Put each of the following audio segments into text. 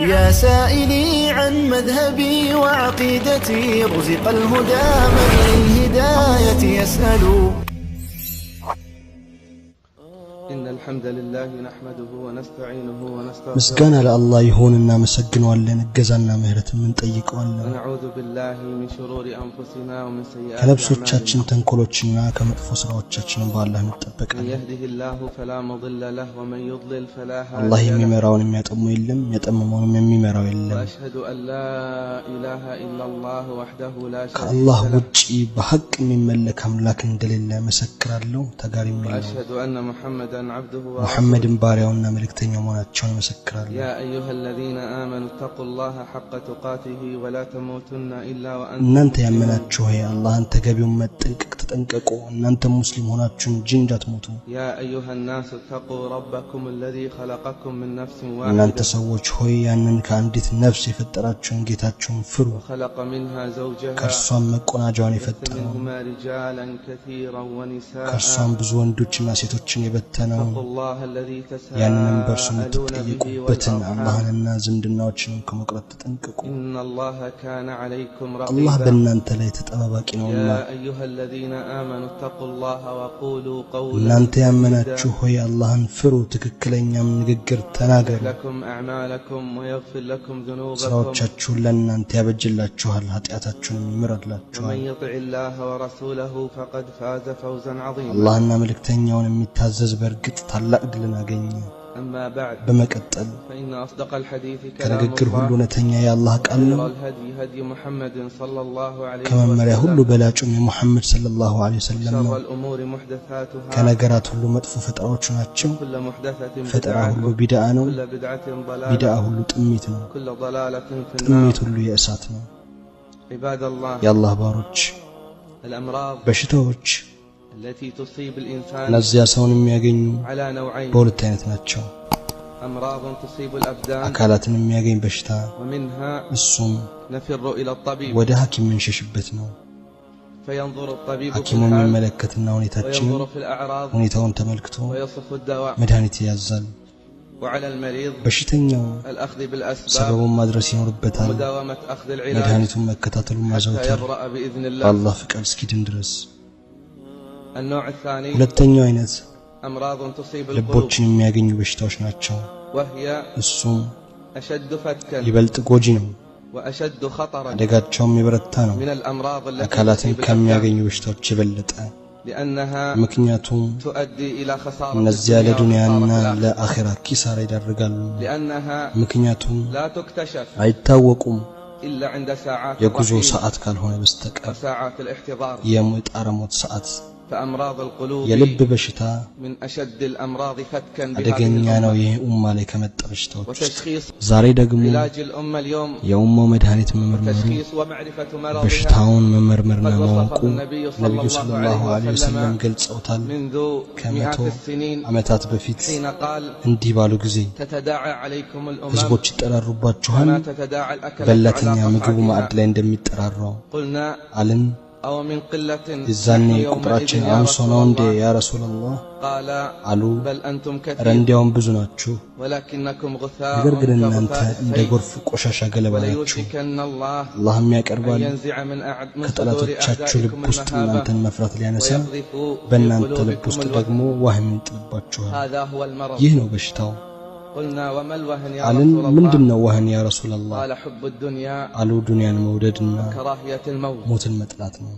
يا سائلي عن مذهبي وعقيدتي رزق الهدى من للهداية يسأل إن الحمد لله نحمده ونستعينه ونستغفره مسكنا لله يهوننا مسجنوالن እገዛና ምህረትን እንጠይቀዋለን ونعوذ بالله من شرور أنفسنا ومن سيئات ከነፍሶቻችን ተንኮሎችና ከመጥፎ ስራዎቻችን በአላህ እንጠበቃለን يهده الله فلا مضل له ومن يضلل فلا هادي አላህ የሚመራውን የሚያጠሙ የለም የጠመመውን የሚመራው የለም وأشهد أن لا إله إلا الله وحده لا شريك ከአላህ له ውጪ በሐቅ የሚመለክ አምላክ እንደሌለ መሰክራለሁ ተጋሪም የለም وأشهد أن محمدا عبده محمد ባሪያውና መልእክተኛው መሆናቸውን መሰክራለሁ يا أيها الذين آمنوا اتقوا الله حق تقاته ولا تموتن إلا وأنتم እናንተ ያመናችሁ ሆይ አላህን ተገቢውን መጠንቀቅ ተጠንቀቁ እናንተ ሙስሊም ሆናችሁ እንጂ እንዳትሞቱ يا أيها الناس اتقوا ربكم الذي خلقكم من نفس እናንተ واحدة ሰዎች ሆይ ያንን ከአንዲት ነፍስ የፈጠራችሁን ጌታችሁን ፍሩ وخلق منها زوجها ከእርሷም መቆናጃዋን የፈጠረው منهما رجالا كثيرا ونساء ከእርሷም ብዙ ወንዶችና ሴቶችን የበተነው اتقوا الله الذي ያንንም በእርሱ تساءلون به የምትጠይቁበትን والأرحام አላህንና ዝምድናዎችን ከመቁረጥ ተጠንቀቁ إن الله كان عليكم አላህ رقيبا በእናንተ ላይ ተጠባባቂ ነውና يا أيها الذين آمنوا اتقوا الله وقولوا قولا እናንተ ያመናችሁ ሆይ አላህን ፍሩ ትክክለኛም ንግግር ተናገሩ لكم أعمالكم ويغفر لكم ذنوبكم ስራዎቻችሁን ለእናንተ ያበጅላችኋል ኃጢአታችሁንም ይምራላችኋል ومن يطع الله ورسوله فقد فاز فوزا عظيما አላህና መልእክተኛውን የሚታዘዝ በእርግጥ ታላቅ ድልን አገኘ أما بعد በመቀጠል فإن أصدق الحديث كلام ከንግግር ሁሉ الله እውነተኛ የአላህ ቃል ነው خير الهدي هدي محمد صلى الله عليه ከመመሪያ ሁሉ وسلم በላጩም የሙሐመድ ሰለላሁ ዐለይሂ ወሰለም شر ነው الأمور محدثاتها ከነገራት ሁሉ መጥፎ ፈጠራዎች ናቸው كل محدثة ፈጠራ بدعة ሁሉ ቢድዓ ነው كل بدعة ቢድዓ ضلالة ሁሉ ጥሚት ነው كل ضلالة في النار ጥሚት ሁሉ የእሳት ነው عباد الله የአላህ ባሮች الأمراض በሽታዎች التي تصيب الإنسان እነዚያ ሰውን የሚያገኙ على نوعين በሁለት አይነት ናቸው أمراض تصيب الأبدان አካላትን የሚያገኝ በሽታ ومنها እሱም نفر إلى الطبيب ወደ ሐኪም የምንሸሽበት ነው فينظر الطبيب في ሐኪሙ الحال የሚመለከትና ሁኔታችንን وينظر في الأعراض ሁኔታውን ተመልክቶ ويصف الدواء መድኃኒት ያዛል وعلى المريض በሽተኛው الأخذ بالأسباب ሰበቡን ማድረስ ይኖርበታል ومداومة أخذ العلاج መድኃኒቱን መከታተሉን حتى ማዘውተር يبرأ بإذن الله በአላህ ፍቃድ እስኪድን ድረስ النوع الثاني ሁለተኛው አይነት أمراض تصيب القلوب ልቦችን የሚያገኙ በሽታዎች ናቸው وهي እሱም أشد فتكا ይበልጥ ጎጂ ነው وأشد خطرا አደጋቸውም የበረታ ነው من الأمراض التي አካላትን تصيب الأبدان ከሚያገኙ በሽታዎች የበለጠ لأنها ምክንያቱም تؤدي إلى خسارة እነዚያ الدنيا ለዱንያና وخسارة الآخرة. ለአኺራ ኪሳራ ይዳርጋሉ لأنها ምክንያቱም لا تكتشف አይታወቁም إلا عند ساعات የጉዞ الرحيل ሰዓት ካልሆነ በስተቀር وساعات الاحتضار የሙጣረ ሞት ሰዓት فأمراض القلوب የልብ በሽታ من أشد الأمراض فتكا بهذه አደገኛ ነው الأمة ይህ ኡማ ላይ ከመጣ በሽታዎች ውስጥ وتشخيص ዛሬ ደግሞ علاج الأمة اليوم የኡማው መድኃኒት መመርመሩ تشخيص ومعرفة مرضها በሽታውን መመርመርና قد ማወቁ وصفه النبي صلى ነብዩ الله ሰለላሁ عليه ዐለይሂ ወሰለም وسلم ገልጸውታል منذ ከመቶ مئات السنين ዓመታት በፊት حين قال እንዲህ ባሉ ጊዜ تتداعى عليكم الأمم ህዝቦች ይጠራሩባችኋል كما تتداعى الأكلة በላተኛ على ምግቡ ማዕድ قطعتها ላይ እንደሚጠራራው قلنا አልን أو من قلة የዛኔ نحن يومئذ ቁጥራችን يا አንሶ رسول ነው እንዴ الله ያ ረሱላህ قال አሉ بل أنتم ኧረ كثير እንዲያውም ብዙ ናችሁ ولكنكم غثاء ነገር ግን እናንተ كغثاء እንደ السيل ጎርፍ ቆሻሻ ገለባ ናችሁ وليوشكن الله አላህም أن ያቀርባል ينزع من صدور ከጠላቶቻችሁ ልብ أعدائكم ውስጥ المهابة እናንተን መፍራት ሊያነሳ ويقذف في በእናንተ ልብ ውስጥ قلوبكم ደግሞ الوهن ዋህን ይጥልባችኋል هذا هو المرض ይህ ነው በሽታው قلنا وما الوهن يا አልን رسول الله ምንድነው ዋህን ያ ረሱላህ قال حب الدنيا አሉ ዱንያን መውደድና وكراهية الموت ሞትን መጥላት ነው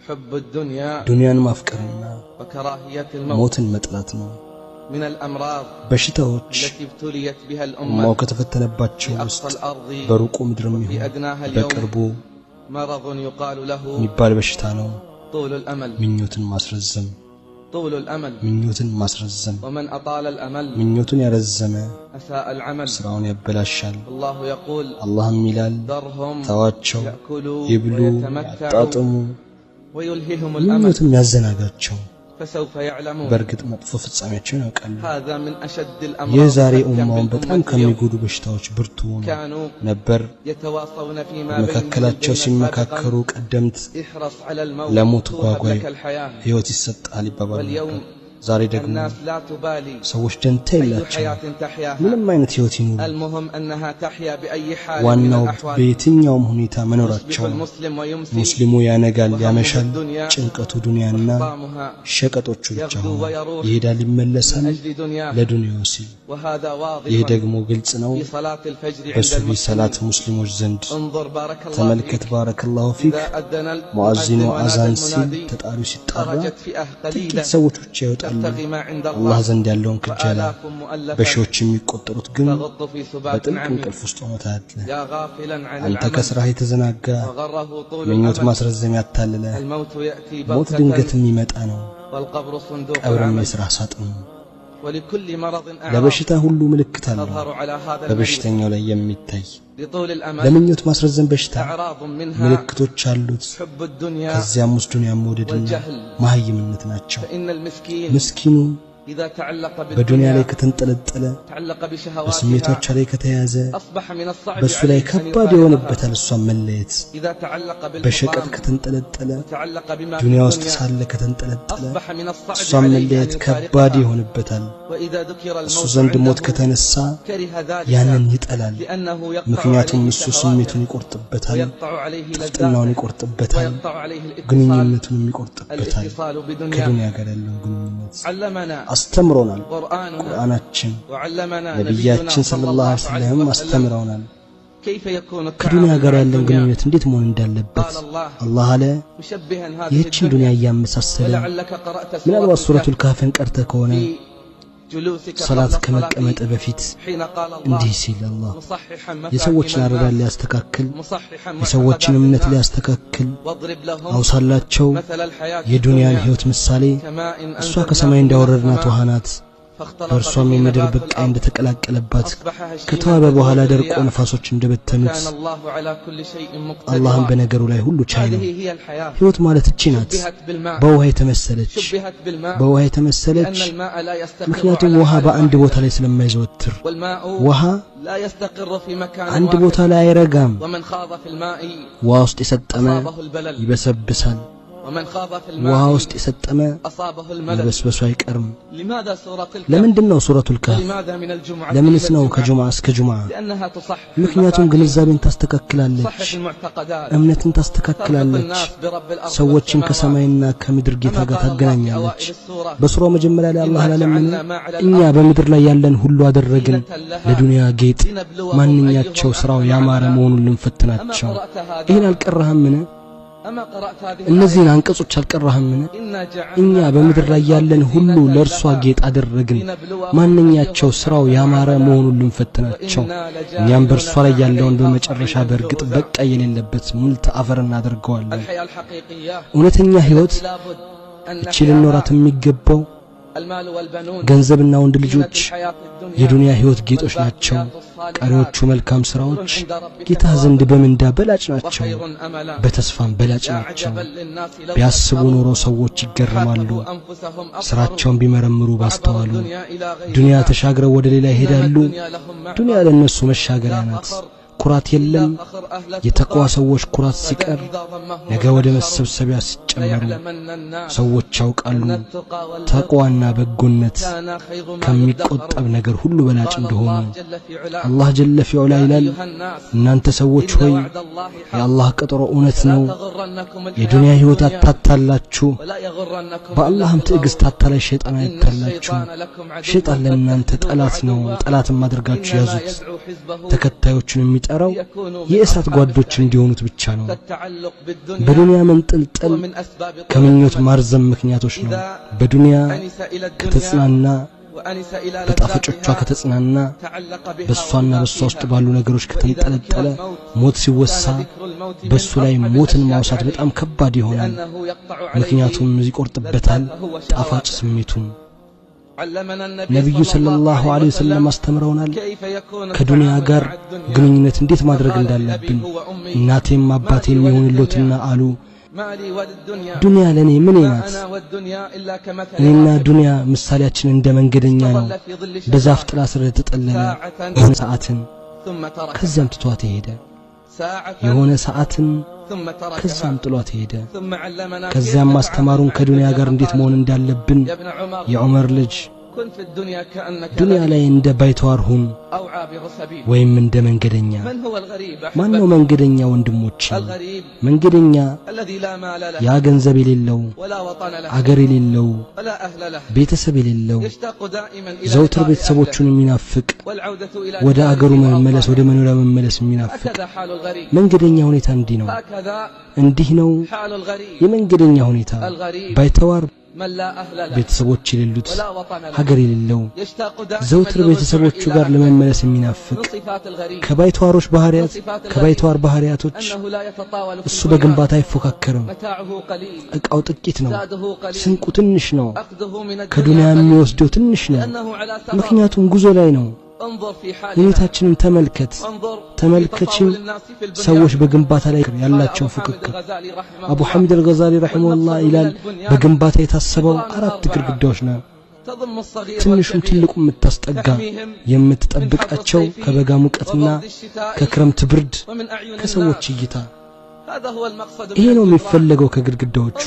حب الدنيا ዱንያን ማፍቀርና وكراهية الموت ሞትን መጥላት ነው من الأمراض በሽታዎች التي ابتليت بها ኡማው الأمة ከተፈተነባቸው في ውስጥ أقصى الأرض በሩቁ ምድርም في ይሁን أدناها በቅርቡ اليوم مرض يقال له የሚባል በሽታ ነው طول الأمل ምኞትን ማስረዘም طول الأمل ምኞትን ማስረዘም ومن أطال الأمل ምኞትን ያረዘመ أساء العمل ስራውን ያበላሻል الله يقول አላህም ይላል ذرهم ተዋቸው يأكلوا ይብሉ ويتمتعوا ያጣጥሙ ويلههم الأمل ምኞትም ያዘናጋቸው فسوف يعلمون በእርግጥ መጥፎ ፍጻሜያቸውን ያውቃሉ هذا من أشد ይህ الأمراض ዛሬ فتكا ኡማውን በጣም بالأمة اليوم ከሚጎዱ በሽታዎች ብርቱ كانوا ነበር يتواصون فيما በመካከላቸው بينهم ሲመካከሩ ቀደምት احرص على الموت ለሞት توهب ጓጓይ لك الحياة ህይወት ይሰጣል ይባባሉ واليوم ዛሬ ደግሞ ሰዎች ደንታ የላቸውም ምንም አይነት ህይወት ይኑሩ ዋናው በየትኛውም ሁኔታ መኖራቸው ሙስሊሙ ያነጋል ያመሻል ጭንቀቱ ዱንያና ሸቀጦቹ ብቻ ይሄዳል ይመለሳል ለዱንያው ሲል ይህ ደግሞ ግልጽ ነው በሱቢ ሰላት ሙስሊሞች ዘንድ ተመልከት ባረከላሁ ፊክ ሙአዚኑ አዛን ሲል ተጣሪው ሲጣራ ጥቂት ሰዎች ብቻ ይወጣሉ አላህ ዘንድ ያለውን ክጀላ በሺዎች የሚቆጠሩት ግን በጥልቅ እንቅልፍ ውስጥ ሆነው ታያለ አንተ ከስራህ የተዘናጋ ምኞት ማስረዘም ያታለለ ሞት ድንገት የሚመጣ ነው ቀብርም የስራ ሳጥን ለበሽታ ሁሉ ምልክት አለው በበሽተኛው ላይ የሚታይ ለምኞት ማስረዘም በሽታ ምልክቶች አሉት ከዚያም ውስጥ ዱንያ መውደድና ማህይምነት ናቸው ምስኪኑ በዱንያ ላይ ከተንጠለጠለ በስሜቶች ላይ ከተያዘ በሱ ላይ ከባድ የሆነበታል እሷን መለየት በሸቀጥ ከተንጠለጠለ ዱንያ ውስጥ ሳለ ከተንጠለጠለ እሷን መለየት ከባድ የሆነበታል እሱ ዘንድ ሞት ከተነሳ ያንን ይጠላል ምክንያቱም እሱ ስሜቱን ይቆርጥበታል ጥፍጥናውን ይቆርጥበታል ግንኙነቱን ይቆርጥበታል ከዱንያ ጋር ያለው ግንኙነት አስተምሮናል ቁርአናችን ነብያችን ሰለላሁ ዐለይሂ ወሰለም አስተምረውናል ከዱንያ ጋር ያለን ግንኙነት እንዴት መሆን እንዳለበት አላህ አለ ይህችን ዱንያ ያመሳሰለ ምናልባት ሱረቱል ካፍን ቀርተ ከሆነ ሰላት ከመቀመጥ በፊት እንዲህ ሲል አላህ የሰዎችን አረዳድ ሊያስተካክል የሰዎችን እምነት ሊያስተካክል አውሳላቸው የዱንያን ህይወት ምሳሌ እሷ ከሰማይ እንዳወረድናት ውሃ ናት በእርሷም የምድር በቃይ እንደተቀላቀለባት ከተዋበ በኋላ ደርቆ ነፋሶች እንደበተኑት አላህም በነገሩ ላይ ሁሉ ቻይ ነው ህይወት ማለት እቺ ናት በውሃ የተመሰለች ምክንያቱም ውሃ በአንድ ቦታ ላይ ስለማይዘወትር ውሃ አንድ ቦታ ላይ አይረጋም ውሃ ውስጥ የሰጠመ ይበሰብሳል ውሃ ውስጥ የሰጠመ መበስበሱ አይቀርም ለምንድነው ሱረቱል ካፍ ለምንስ ነው ከጁምዓ እስከ ጁምዓ ምክንያቱም ግንዛቤን ታስተካክላለች እምነትን ታስተካክላለች ሰዎችን ከሰማይና ከምድር ጌታ ጋር ታገናኛለች በሱራው መጀመሪያ ላይ አላህ ለምን እኛ በምድር ላይ ያለን ሁሉ አደረግን ለዱንያ ጌጥ ማንኛቸው ስራው ያማረ መሆኑን ልንፈትናቸው ይሄን አልቀረህምን እነዚህን አንቀጾች አልቀራህምን እኛ በምድር ላይ ያለን ሁሉ ለእርሷ ጌጥ አደረግን ማንኛቸው ስራው ያማረ መሆኑን ልንፈትናቸው እኛም በእርሷ ላይ ያለውን በመጨረሻ በእርግጥ በቃ የሌለበት ሙልት አፈር እናደርገዋለን እውነተኛ ህይወት እቺ ልንኖራት የሚገባው ገንዘብና ወንድ ልጆች የዱንያ ህይወት ጌጦች ናቸው ቀሪዎቹ መልካም ስራዎች ጌታ ዘንድ በምንዳ በላጭ ናቸው በተስፋም በላጭ ናቸው ቢያስቡ ኖሮ ሰዎች ይገረማሉ ስራቸውን ቢመረምሩ ባስተዋሉ ዱንያ ተሻግረው ወደ ሌላ ይሄዳሉ ዱንያ ለነሱ መሻገሪያ ናት ኩራት የለም የተቋዋ ሰዎች ኩራት ሲቀር ነገ ወደ መሰብሰቢያ ሲጨመሩ ሰዎች ያውቃሉ ተቋዋና በጎነት ከሚቆጠብ ነገር ሁሉ በላጭ እንደሆነ አላህ ጀለ ፊዑላ ይላል እናንተ ሰዎች ሆይ የአላህ ቀጠሮ እውነት ነው የዱንያ ህይወት አታታላችሁ በአላህም ትዕግስት አታላይ ሸይጣን አይታላችሁ ሸይጣን ለእናንተ ጠላት ነው ጠላትም አድርጋችሁ ያዙት ተከታዮቹን የሚጠራው የእሳት ጓዶች እንዲሆኑት ብቻ ነው በዱንያ መንጠልጠል ከምኞት ማርዘም ምክንያቶች ነው በዱንያ ከተጽናና በጣፈጮቿ ከተጽናና በሷና በሷ ውስጥ ባሉ ነገሮች ከተንጠለጠለ ሞት ሲወሳ በሱ ላይ ሞትን ማውሳት በጣም ከባድ ይሆናል ምክንያቱም ይቆርጥበታል ጣፋጭ ስሜቱን ነብዩ ሰለላሁ ዐለይሂ ወሰለም አስተምረውናል ከዱንያ ጋር ግንኙነት እንዴት ማድረግ እንዳለብን እናቴም አባቴም ይሁንልዎትና አሉ ዱንያ ለኔ ምን ናት እኔና ዱንያ ምሳሌያችን እንደ መንገደኛ ነው በዛፍ ጥላ ስር ተጠለለ ሰዓትን ከዚያም ትቷት ሄደ የሆነ ሰዓትን ከዛም ጥሏት ሄደ ከዛም ማስተማሩን ከዱንያ ጋር እንዴት መሆን እንዳለብን የዑመር ልጅ ዱንያ ላይ እንደ ባይተዋር ሁን ወይም እንደ መንገደኛ ማን ነው መንገደኛ ወንድሞቼ መንገደኛ ያ ገንዘብ የሌለው አገር የሌለው ቤተሰብ የሌለው ዘውትር ቤተሰቦቹን የሚናፍቅ ወደ አገሩ መመለስ ወደ መኖሪያ መመለስ የሚናፍቅ መንገደኛ ሁኔታ እንዲህ ነው የመንገደኛ ሁኔታ ባይተዋር ቤተሰቦች የሌሉት ሀገር የሌለው ዘውትር ቤተሰቦቹ ጋር ለመመለስ የሚናፍቅ ከባይተዋር ባህሪያቶች እሱ በግንባታ አይፎካከርም እቃው ጥቂት ነው ስንቁ ትንሽ ነው ከዱንያ የሚወስደው ትንሽ ነው ምክንያቱም ጉዞ ላይ ነው ሁኔታችንን ተመልከችን ሰዎች በግንባታ ላይ ያላቸው ፍክክር አቡ ሐሚድ አልገዛሊ ረሂመሁላህ ይላል በግንባታ የታሰበው 4 ግድግዳዎች ነው ትንሹም ትልቁም የምታስጠጋ የምትጠብቃቸው ከበጋ ሙቀትና ከክረምት ብርድ ከሰዎች እይታ ይሄ ነው የሚፈልገው ከግድግዳዎቹ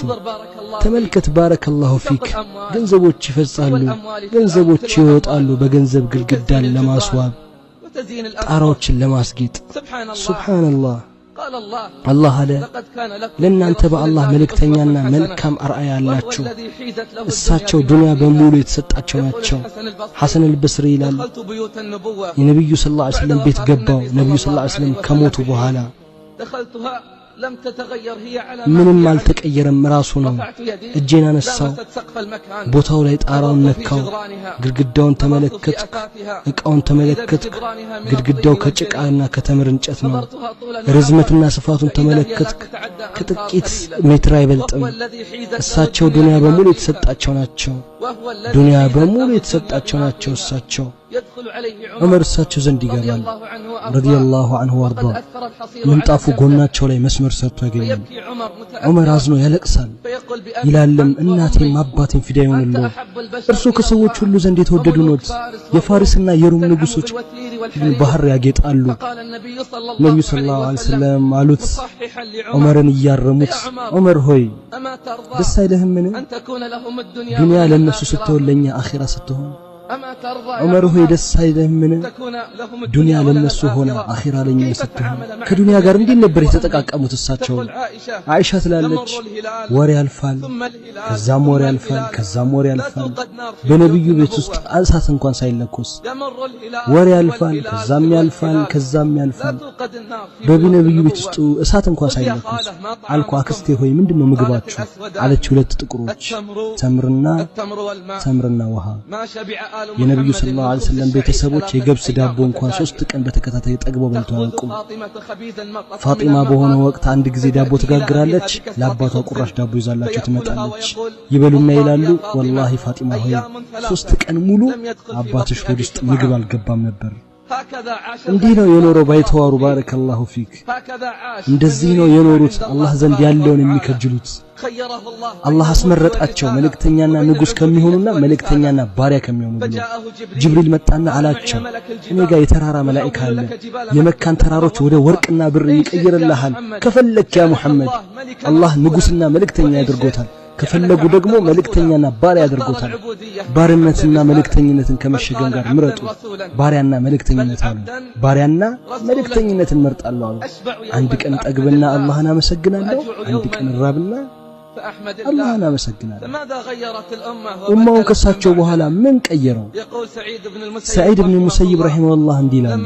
ተመልከት ባረከላሁ ፊክ ገንዘቦች ይፈጻሉ ገንዘቦች ይወጣሉ በገንዘብ ግድግዳን ለማስዋብ ጣራዎችን ለማስጌጥ ሱብሃንአላህ አላህ አለ ለእናንተ በአላህ መልእክተኛና መልካም አርአያ አላችሁ እሳቸው ዱንያ በሙሉ የተሰጣቸው ናቸው ሐሰን አልበስሪ ይላል የነብዩ ሰለላሁ ዐለይሂ ወሰለም ቤት ገባው ነብዩ ሰለላሁ ዐለይሂ ወሰለም ከሞቱ በኋላ ምንም አልተቀየረም ራሱ ነው እጄን አነሳው ቦታው ላይ ጣራውን ነካው ግድግዳውን ተመለከትኩ እቃውን ተመለከትኩ ግድግዳው ከጭቃና ከተምር እንጨት ነው ርዝመትና ስፋቱን ተመለከትኩ ከጥቂት ሜትር አይበልጥም እሳቸው ዱንያ በሙሉ የተሰጣቸው ናቸው እሳቸው ዑመር እሳቸው ዘንድ ይገባል ረዲየላሁ ዐንሁ ወርዳ ምንጣፉ ጎናቸው ላይ መስመር ሰርቶ ያገኛል ዑመር አዝኖ ያለቅሳል ይላልም እናቴም አባቴም ፊዳ ይሆንልዎ እርሱ ከሰዎች ሁሉ ዘንድ የተወደዱ ኖት የፋሪስና የሩም ንጉሶች ባህር ያጌጣሉ ነብዩ ሰለላሁ ዐለይሂ ወሰለም አሉት ዑመርን እያረሙት ዑመር ሆይ ደስ አይልህምን ዱንያ ለነሱ ስትወለኛ አኺራ ስትሆን ዑመር ሆይ ደስ አይልህምን ዱንያ ለነሱ ሆነ አኺራ ለኛ ስትሆን ከዱንያ ጋር እንዴት ነበር የተጠቃቀሙት እሳቸው አይሻ ትላለች ወሬ ያልፋል ከዛም ወሬ ያልፋል በነብዩ ቤት ውስጥ እሳት እንኳን ሳይለኮስ ወሬ ያልፋል ከዛም ያልፋል በነብዩ ቤት ውስጥ እሳት እንኳን ሳይለኮስ አልኩ አክስቴ ሆይ ምንድነው ምግባችሁ አለች ሁለት ጥቁሮች ተምርና ውሃ የነብዩ ሰለላሁ ዐለይሂ ወሰለም ቤተሰቦች የገብስ ዳቦ እንኳን 3 ቀን በተከታታይ ጠግበው በልተው አያውቁም ፋጢማ በሆነ ወቅት አንድ ጊዜ ዳቦ ትጋግራለች ለአባቷ ቁራሽ ዳቦ ይዛላቸው ትመጣለች ይበሉና ይላሉ ወላሂ ፋጢማ ሆይ 3 ቀን ሙሉ አባትሽ ሆድ ውስጥ ምግብ አልገባም ነበር እንዲህ ነው የኖረው ባይተዋሩ ባረከላሁ ፊክ እንደዚህ ነው የኖሩት አላህ ዘንድ ያለውን የሚከጅሉት አላህ አስመረጣቸው መልእክተኛና ንጉስ ከሚሆኑና መልእክተኛና ባሪያ ከሚሆኑ ብሎ ጅብሪል መጣና አላቸው እኔ ጋር የተራራ መላእክት አለ የመካን ተራሮች ወደ ወርቅና ብር ይቀይርልሃል ከፈለክ ያ ሙሐመድ አላህ ንጉስና መልእክተኛ ያድርጎታል ከፈለጉ ደግሞ መልእክተኛና ባሪያ ያድርጎታል ባርነትና መልእክተኝነትን ከመሸገም ጋር ምረጡ ባሪያና መልእክተኝነት አሉ ባሪያና መልእክተኝነትን መርጣለሁ አሉ አንድ ቀን ጠግብና አላህን አመሰግናለሁ አንድ ቀን ራብና አላህን አመሰግናለሁ ኡማውን ከሳቸው በኋላ ምን ቀየረው ሰዒድ ኢብኑ ሙሰይብ ረሂመሁላህ እንዲላል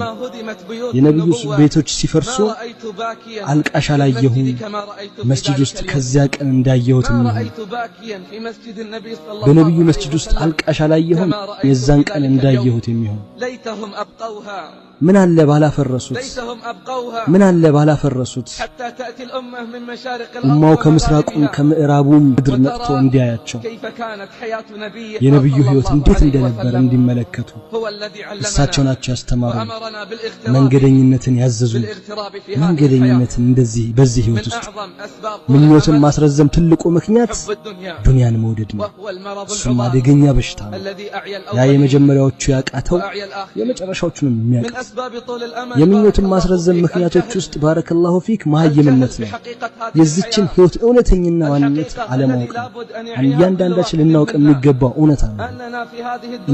የነብዩ ቤቶች ሲፈርሱ አልቃሽ አላየሁም መስጂድ ውስጥ ከዚያ ቀን እንዳየሁት ነው በነብዩ መስጂድ ውስጥ አልቃሽ አላየሁም የዛን ቀን እንዳየሁት የሚሆን ምን አለ ባላፈረሱት ኡማው ከምስራቁም ከምዕራቡም ምድር መጥቶ እንዲያያቸው የነብዩ ህይወት እንዴት እንደነበር እንዲመለከቱ እሳቸው ናቸው ያስተማሩ መንገደኝነትን ያዘዙ መንገደኝነትን እንደዚህ በዚህ ህይወት ውስጥ ምኞትን ማስረዘም ትልቁ ምክንያት ዱንያን መውደድ ነው እሱም አደገኛ በሽታ ነው ያ የመጀመሪያዎቹ ያቃተው የመጨረሻዎቹንም የሚያቀስ የምኞትን ማስረዘም ምክንያቶች ውስጥ ባረከላሁ ፊክ ማህይምነት ነው የዚችን ህይወት እውነተኛና ዋንነት አለማወቅ እያንዳንዳችን ልናውቅ የሚገባው እውነታ ነው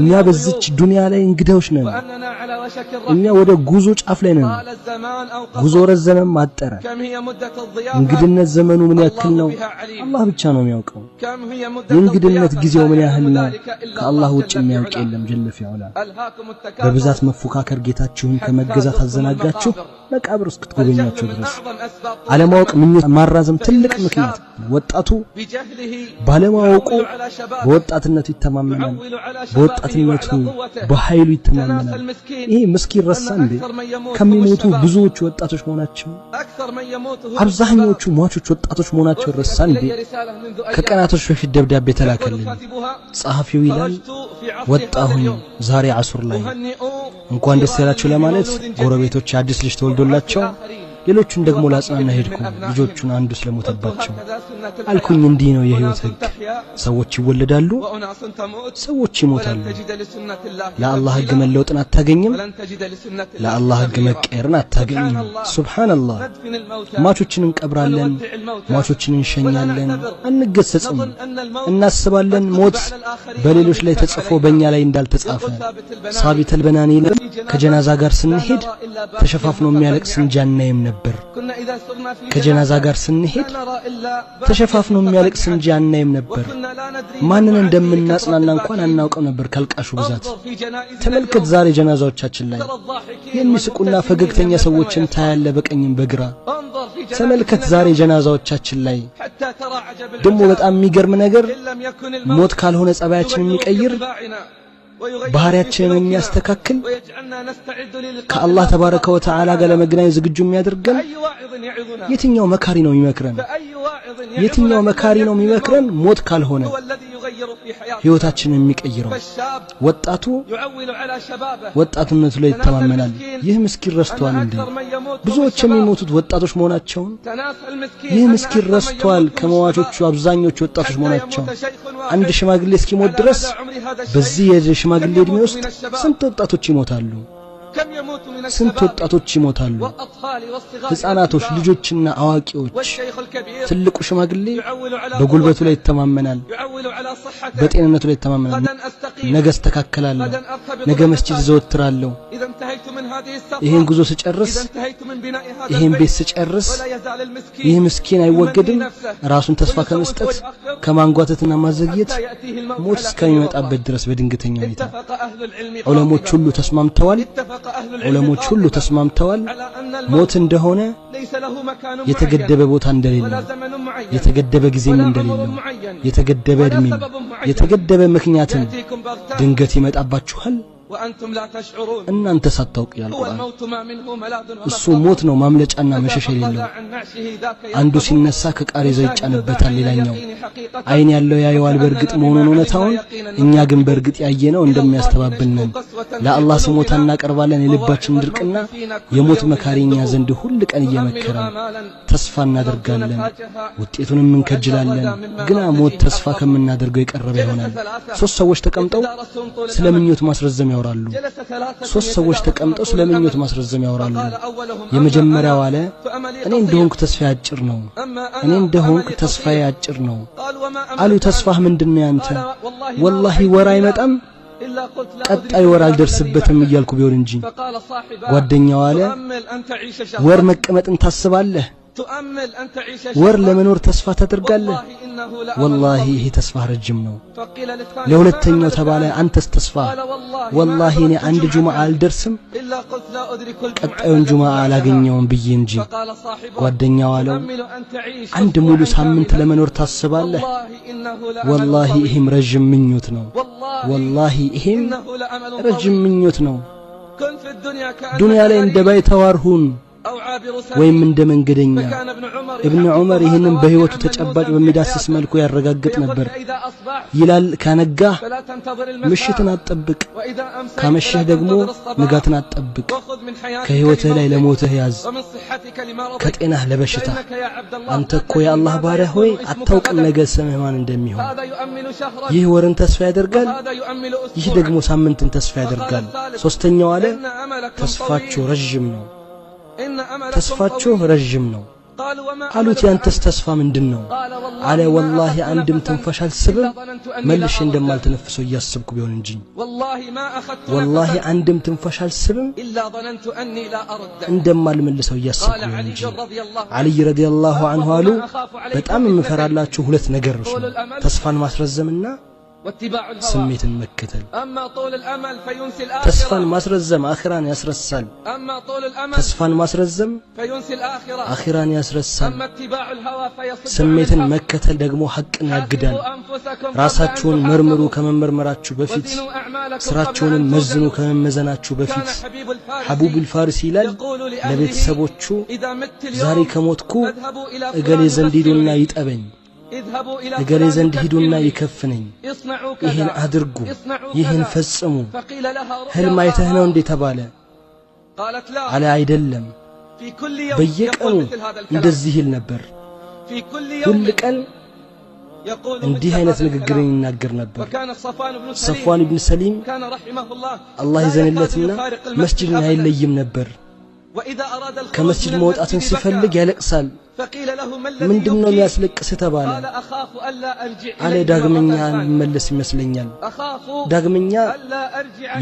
እኛ በዚች ዱንያ ላይ እንግዳዎች ነን እኛ ወደ ጉዞ ጫፍ ላይ ነን ጉዞ ረዘመም አጠረ እንግድነት ዘመኑ ምን ያክል ነው አላህ ብቻ ነው የሚያውቀው የእንግድነት ጊዜው ምን ያህል ነው ከአላህ ውጭ የሚያውቅ የለም ጀለ ፊዑላ በብዛት መፎካከር ጌታችሁን ከመገዛት አዘናጋችሁ መቃብር ውስጥ ትጎበኛችሁ ድረስ አለማወቅ ምኞት ማራዘም ትልቅ ምክንያት ወጣቱ ባለማወቁ በወጣትነቱ ይተማመናል በወጣትነቱ በኃይሉ ይተማመናል ይሄ ምስኪን ረሳ እንዴ ከሚሞቱ ብዙዎች ወጣቶች መሆናቸው አብዛኞቹ ሟቾች ወጣቶች መሆናቸው ረሳ እንዴ ከቀናቶች በፊት ደብዳቤ ተላከልኝ ጸሐፊው ይላል ወጣሁኝ ዛሬ አሱር ላይ እንኳን ደስ ያላችሁ ለማለት ጎረቤቶች አዲስ ልጅ ተወልዶላቸው ሌሎቹን ደግሞ ላጽናና ሄድኩ ልጆቹን አንዱ ስለሞተባቸው አልኩኝ እንዲህ ነው የህይወት ህግ ሰዎች ይወለዳሉ ሰዎች ይሞታሉ ለአላህ ህግ መለወጥን አታገኝም ለአላህ ህግ መቀየርን አታገኝም ሱብሃንአላህ ማቾችን እንቀብራለን ማቾችን እንሸኛለን አንገሰጽም እናስባለን ሞት በሌሎች ላይ ተጽፎ በእኛ ላይ እንዳልተጻፈ ሳቢት አልበናኒ ከጀናዛ ጋር ስንሄድ ተሸፋፍኖ የሚያለቅስ እንጃናየም ነበር ከጀናዛ ጋር ስንሄድ ተሸፋፍኖ የሚያለቅስ እንጃናየም ነበር ማንን እንደምናጽናና እንኳን አናውቀው ነበር ካልቃሹ ብዛት ተመልከት ዛሬ ጀናዛዎቻችን ላይ የሚስቁና ፈገግተኛ ሰዎችን ታያለ በቀኝም በግራ ተመልከት ዛሬ ጀናዛዎቻችን ላይ ደሞ በጣም የሚገርም ነገር ሞት ካልሆነ ጸባያችን የሚቀይር ባህሪያችንን የሚያስተካክል ከአላህ ተባረከ ወተዓላ ጋር ለመገናኘት ዝግጁ የሚያደርገን የትኛው መካሪ ነው የሚመክረን የትኛው መካሪ ነው የሚመክረን ሞት ካልሆነ ህይወታችንን የሚቀይረው ወጣቱ ወጣትነቱ ላይ ይተማመናል ይህ ምስኪን ረስቷል እንዴ ብዙዎች የሚሞቱት ወጣቶች መሆናቸውን ይህ ምስኪን ረስቷል ከመዋቾቹ አብዛኞቹ ወጣቶች መሆናቸው አንድ ሽማግሌ እስኪሞት ድረስ በዚህ የሽማግሌ እድሜ ውስጥ ስንት ወጣቶች ይሞታሉ ስንት ወጣቶች ይሞታሉ ህፃናቶች ልጆችና አዋቂዎች ትልቁ ሽማግሌ በጉልበቱ ላይ ይተማመናል በጤንነቱ ላይ ይተማመናል ነገ አስተካክላለሁ ነገ መስጂድ ዘወትራለሁ ይሄን ጉዞ ስጨርስ ይሄን ቤት ስጨርስ ይሄ ምስኪን አይወገድም ራሱን ተስፋ ከመስጠት ከማንጓተትና ማዘግየት ሞት እስከሚመጣበት ድረስ በድንገተኛ ሁኔታ ዑለሞች ሁሉ ተስማምተዋል ዑለሞች ሁሉ ተስማምተዋል ሞት እንደሆነ የተገደበ ቦታ እንደሌለ የተገደበ ጊዜም እንደሌለ የተገደበ እድሜ የተገደበ ምክንያትም ድንገት ይመጣባችኋል وأنتم لا تشعرون እናንተ ሳታውቁ ያልቁራን እሱ والموت ሞት ነው ማምለጫና መሸሻ የሌለው አንዱ ሲነሳ ከቃሬዛው ይጫንበታል ሌላኛው አይን ያለው ያየዋል በርግጥ መሆኑን እውነታውን እኛ ግን በርግጥ ያየነው እንደሚያስተባብልን ለአላህ ስሞታ እናቀርባለን የልባችን ድርቅና የሞት መካሪኛ ዘንድ ሁሉ ቀን እየመከረን ተስፋ እናደርጋለን ውጤቱንም እንከጅላለን ግና ሞት ተስፋ ከምናደርገው የቀረበ ይሆናል ሶስት ሰዎች ተቀምጠው ስለምኞት ማስረዘም ያወራሉ ሶስት ሰዎች ተቀምጠው ስለምኞት ማስረዘም ያወራሉ የመጀመሪያው አለ እኔ እንደሆንኩ ተስፋዬ አጭር ነው እኔ እንደሆንኩ ተስፋዬ አጭር ነው አሉ ተስፋህ ምንድነው ያንተ ወላሂ ወራ አይመጣም ቀጣይ ወር አልደርስበትም እያልኩ ቢሆን እንጂ ጓደኛው አለ ወር መቀመጥን ታስባለህ ወር ለመኖር ተስፋ ታደርጋለህ والله ይሄ ተስፋ ረጅም ነው ለሁለተኛው ተባለ አንተስ ተስፋ والله እኔ አንድ ጁማዓ አልደርስም ቀጣዩን ጁማዓ አላገኘውም ብዬ እንጂ ጓደኛው አለው አንድ ሙሉ ሳምንት ለመኖር ታስባለህ والله ይሄም ረጅም ምኞት ነው والله ይሄም ረጅም ምኞት ነው ዱንያ ላይ እንደ ባይተዋር ሁን ወይም እንደ መንገደኛ ኢብኑ ዑመር ይህንን በህይወቱ ተጨባጭ በሚዳስስ መልኩ ያረጋግጥ ነበር ይላል ከነጋ ምሽትን አትጠብቅ ከመሸህ ደግሞ ንጋትን አትጠብቅ ከህይወትህ ላይ ለሞትህ ያዝ ከጤናህ ለበሽታ አንተ እኮ የአላህ ባሪያ ሆይ አታውቅም ነገ ስምህ ማን እንደሚሆን ይህ ወርን ተስፋ ያደርጋል ይህ ደግሞ ሳምንትን ተስፋ ያደርጋል ሶስተኛው አለ ተስፋችሁ ረጅም ነው ተስፋችሁ ረጅም ነው አሉት ያንተስ ተስፋ ምንድነው አለ ወላሂ አንድም ትንፋሽ አልስብም መልሼ እንደማልተነፍሰው ያስብኩ ቢሆን እንጂ ወላሂ አንድም ትንፋሽ አልስብም እንደማልመልሰው ያስብኩ ቢሆን እንጂ አሊ ረዲየላሁ ዐንሁ አሉ በጣም የምፈራላችሁ ሁለት ነገር ነው ተስፋን ማስረዘምና ስሜትን መከተል ተስፋን ማስረዘም አኺራን ያስረሳል ተስፋን ማስረዘም አኺራን ያስረሳል ስሜትን መከተል ደግሞ ሐቅን ያግዳል ራሳችሁን መርምሩ ከመመርመራችሁ በፊት ስራችሁን መዝኑ ከመመዘናችሁ በፊት ሐቡቡል ፋሪሲ ይላል ለቤተሰቦቹ ዛሬ ከሞትኩ እገሌ ዘንድ ሂዱና ይጠበኝ እገሌ ዘንድ ሂዱና ይከፍነኝ ይህን አድርጉ ይህን ፈጽሙ ህልም አይተህ ነው እንዴ ተባለ አለ አይደለም በየቀኑ እንደዚህ ይል ነበር ሁሉ ቀን እንዲህ አይነት ንግግርን ይናገር ነበር ሰፍዋን ኢብኑ ሰሊም አላህ ይዘንለትና መስጂድን አይለይም ነበር ከመስጂድ መውጣትን ሲፈልግ ያለቅሳል ምንድነው ያስለቅስ ተባለ አለ ዳግመኛ መለስ ይመስለኛል ዳግመኛ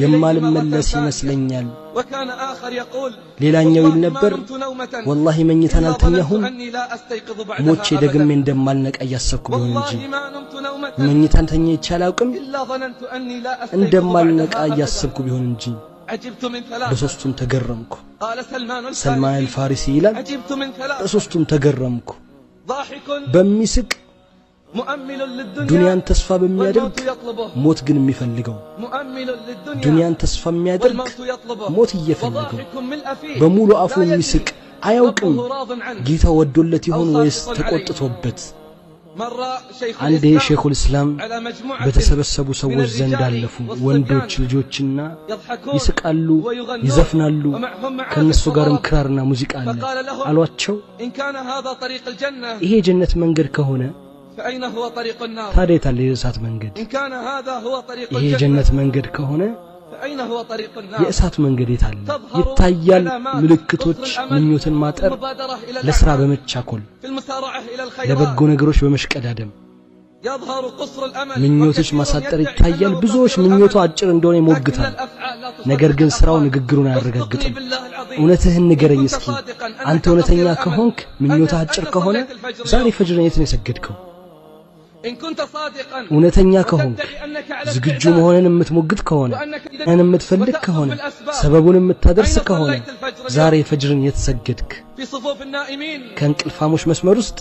የማልመለስ ይመስለኛል ሌላኛው ይል ነበር ወላሂ መኝታን አልተኛሁም ሞቼ ደግሜ እንደማልነቃ ያሰብኩ ቢሆን እንጂ መኝታን ተኝቼ አላውቅም እንደማልነቃ ያሰብኩ ቢሆን እንጂ በሶስቱም ተገረምኩ ሰልማን አልፋሪሲ ይላል በሶስቱም ተገረምኩ በሚስቅ ዱንያን ተስፋ በሚያደርግ ሞት ግን የሚፈልገው ዱንያን ተስፋ የሚያደርግ ሞት እየፈለገው በሙሉ አፉ የሚስቅ አያውቅም ጌታ ወዶለት ይሆን ወይስ ተቆጥቶበት አንዴ ሼኹል እስላም በተሰበሰቡ ሰዎች ዘንድ አለፉ ወንዶች ልጆችና ይስቃሉ ይዘፍናሉ ከነሱ ጋርም ክራርና ሙዚቃ አለ አሏቸው ይሄ ጀነት መንገድ ከሆነ ታዲያ ታለ የእሳት መንገድ ይሄ ጀነት መንገድ ከሆነ የእሳት መንገድ የታለ ይታያል ምልክቶች ምኞትን ማጠር ለስራ በመቻኮል ለበጎ ነገሮች በመሽቀዳደም ምኞቶች ማሳጠር ይታያል ብዙዎች ምኞቱ አጭር እንደሆነ ይሞግታል ነገር ግን ስራው ንግግሩን አያረጋግጥም እውነትህን ንገረኝ እስኪ አንተ እውነተኛ ከሆንክ ምኞትህ አጭር ከሆነ ዛሬ ፈጅርን የት ነው የሰገድከው እውነተኛ ከሆንክ ዝግጁ መሆንን የምትሞግት ከሆነ እኔን የምትፈልግ ከሆነ ሰበቡን የምታደርስ ከሆነ ዛሬ ፈጅርን የተሰገድክ ከእንቅልፋሞች መስመር ውስጥ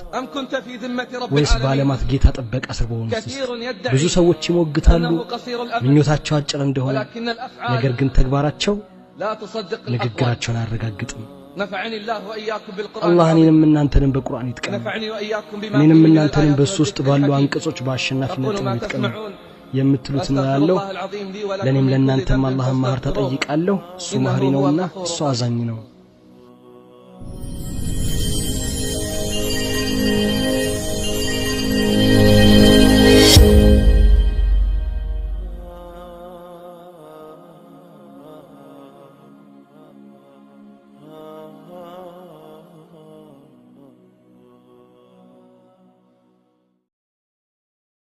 ወይስ ባለማት ጌታ ጥበቃ ስር በሆኑት ብዙ ሰዎች ይሞግታሉ ምኞታቸው አጭር እንደሆነ ነገር ግን ተግባራቸው ንግግራቸውን አያረጋግጥም አላህ እኔንም እናንተንም በቁርአን ይጥቀም እኔንም እናንተንም በሶስት ባሉ አንቀጾች በአሸናፊነት ይጥቀም የምትሉት ነው ያለው ለኔም ለእናንተም አላህን ማህር ተጠይቃለሁ እሱ ማህሪ ነውና እሱ አዛኝ ነው